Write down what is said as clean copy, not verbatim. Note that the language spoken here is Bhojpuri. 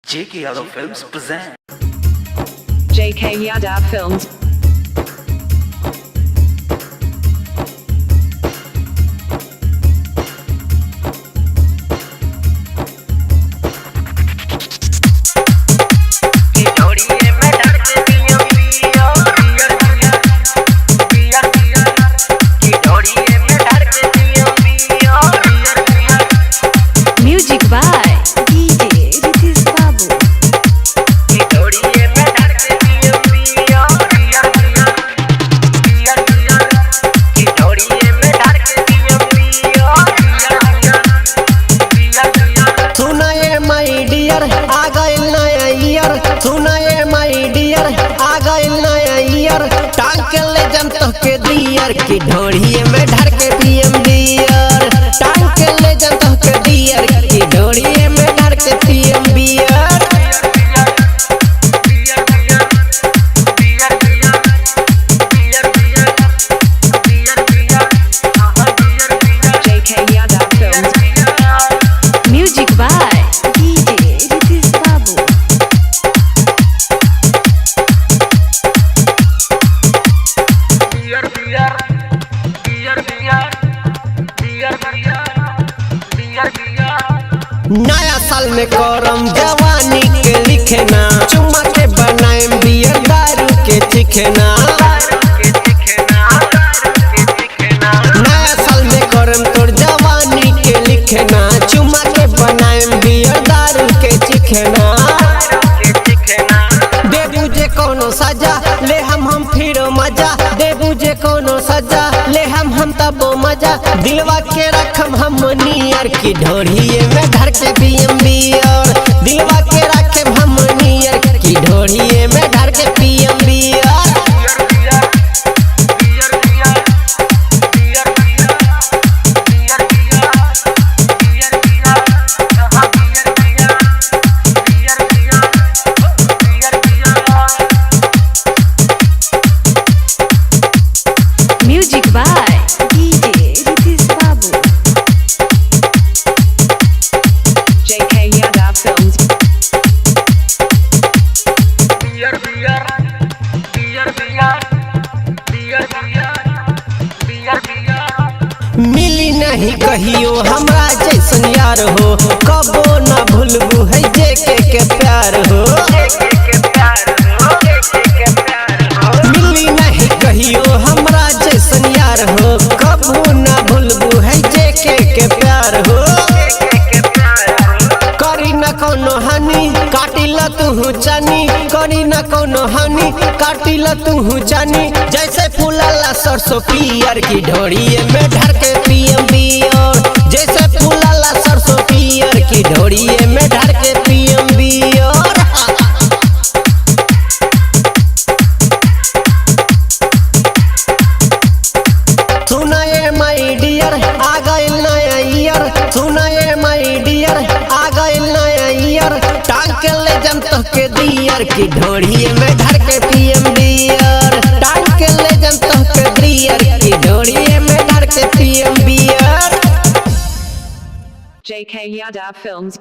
JK Yadav Films present. JK Yadav Films. Music by DJ Ritesh Babu. सुनाए माई डियर आ गइल नया ईयर, सुनाए माई डियर आ गइल नया ईयर, टांग के ले जम तो के दियर की ढोड़िए में ढर के पीएम बियर, टांग के ले जम तो के दियर की ढोड़िए में ढर के पीएम beer. JK Yadav Films. Music by DJ Ritesh Babu. नया साल में करम जवानी के लिखना, चुम्मा के बनाएम बियर दारू के चिखना। नया साल में करम तोर जवानी के लिखना, चुम्मा के बनाएम बियर दारू के चिखना। दे बुझे कोनो सजा ले हम फिर मजा, दे बुझे कोनो सजा ले हम तब मजा, दिलवा के रखम हम नियर की ढोड़िए में धर के पीएम बियर, दिलवा के रखम हम नियर की ढोड़िए में धर के पीएम beer. Music by DJ Ritesh Babu. JK Yadav Films. मिली नहीं कहियो हमरा जैसन यार हो, कबो न भूलबू है जेके के प्यार हो। मिली नहीं कहियो हमरा जैसन यार हो, कबो न भूलबू है जेके के प्यार हो। करी न कोनो हानि काटिल तू जानी, करी न कोनो हानि काटिल तू जानी, जैसे फूलला सरसों पियर की ढोड़िए में ढर के पीएम बियर, जैसे फूलला सरसों पियर की ढोड़िए में ढर के पीएम बियर। सुनाए माई डियर आ गइल नया ईयर, सुनाए माई डियर आ गइल नया ईयर, टांग के ले जम तो के दियर की ढोड़िए में धर के पीएम बियर, टांग के ले जम तो के दियर की ढोड़िए में धर के पीएम बियर। JK Yadav Films.